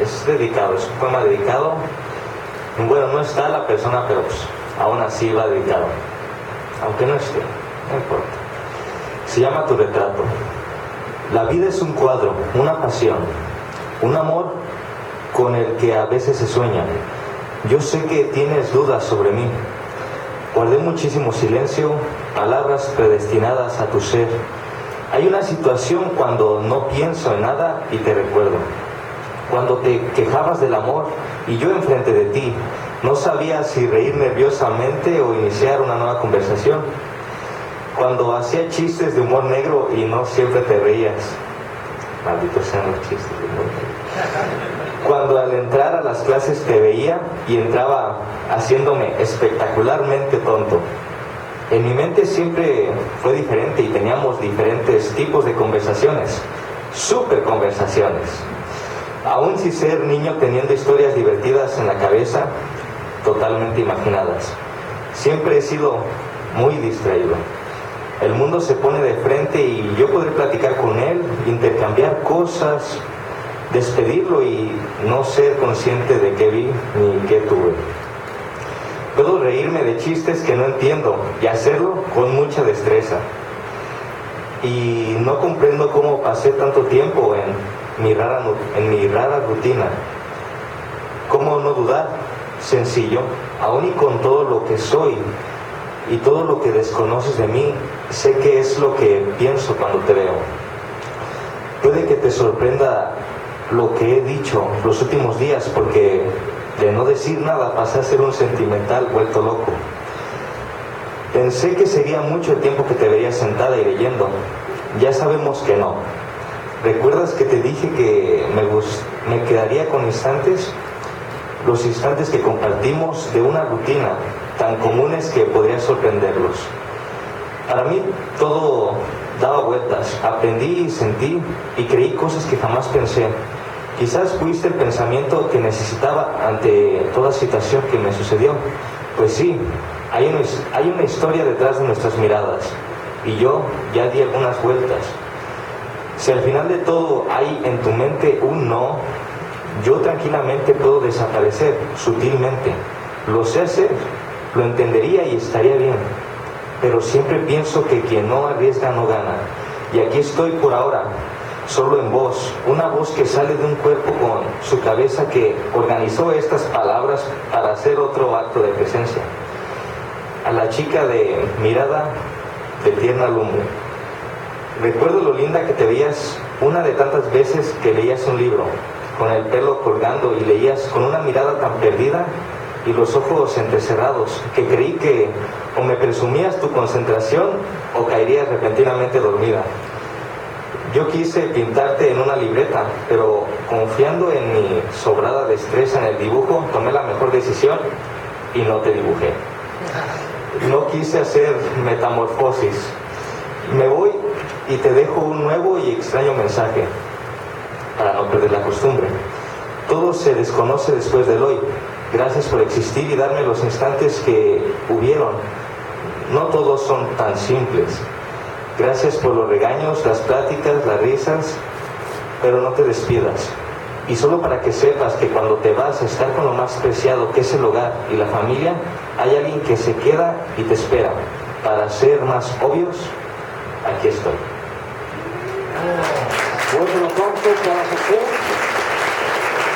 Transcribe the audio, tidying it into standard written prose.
es dedicado, es un poema dedicado. Bueno, no está la persona, pero pues, aún así va dedicado. Aunque no esté, no importa. Se llama Tu retrato. La vida es un cuadro, una pasión, un amor con el que a veces se sueña. Yo sé que tienes dudas sobre mí. Guardé muchísimo silencio, palabras predestinadas a tu ser. Hay una situación cuando no pienso en nada y te recuerdo. Cuando te quejabas del amor y yo enfrente de ti, no sabía si reír nerviosamente o iniciar una nueva conversación. Cuando hacía chistes de humor negro y no siempre te reías. Malditos sean los chistes de humor negro. Cuando al entrar a las clases te veía y entraba haciéndome espectacularmente tonto. En mi mente siempre fue diferente y teníamos diferentes tipos de conversaciones. Súper conversaciones. Aún sin ser niño teniendo historias divertidas en la cabeza, totalmente imaginadas. Siempre he sido muy distraído. El mundo se pone de frente y yo podré platicar con él, intercambiar cosas, despedirlo y no ser consciente de qué vi ni qué tuve. Puedo reírme de chistes que no entiendo y hacerlo con mucha destreza. Y no comprendo cómo pasé tanto tiempo en mi rara rutina. ¿Cómo no dudar? Sencillo, aún y con todo lo que soy y todo lo que desconoces de mí, sé que es lo que pienso cuando te veo. Puede que te sorprenda lo que he dicho los últimos días, porque de no decir nada pasé a ser un sentimental vuelto loco. Pensé que sería mucho el tiempo que te vería sentada y leyendo. Ya sabemos que no. ¿Recuerdas que te dije que me quedaría con instantes? Los instantes que compartimos de una rutina tan comunes que podría sorprenderlos. Para mí todo daba vueltas. Aprendí y sentí y creí cosas que jamás pensé. Quizás fuiste el pensamiento que necesitaba ante toda situación que me sucedió. Pues sí, hay una historia detrás de nuestras miradas. Y yo ya di algunas vueltas. Si al final de todo hay en tu mente un no, yo tranquilamente puedo desaparecer sutilmente. Lo sé hacer, lo entendería y estaría bien. Pero siempre pienso que quien no arriesga no gana. Y aquí estoy por ahora, solo en voz, una voz que sale de un cuerpo con su cabeza que organizó estas palabras para hacer otro acto de presencia. A la chica de mirada de tierna lumbre. Recuerdo lo linda que te veías una de tantas veces que leías un libro, con el pelo colgando y leías con una mirada tan perdida y los ojos entrecerrados, que creí que o me presumías tu concentración o caerías repentinamente dormida. Yo quise pintarte en una libreta, pero confiando en mi sobrada destreza en el dibujo, tomé la mejor decisión y no te dibujé. No quise hacer metamorfosis. Me voy y te dejo un nuevo y extraño mensaje, para no perder la costumbre. Todo se desconoce después del hoy. Gracias por existir y darme los instantes que hubieron. No todos son tan simples. Gracias por los regaños, las pláticas, las risas, pero no te despidas. Y solo para que sepas que cuando te vas a estar con lo más preciado, que es el hogar y la familia, hay alguien que se queda y te espera. Para ser más obvios, aquí estoy. Fuerte el aplauso para José.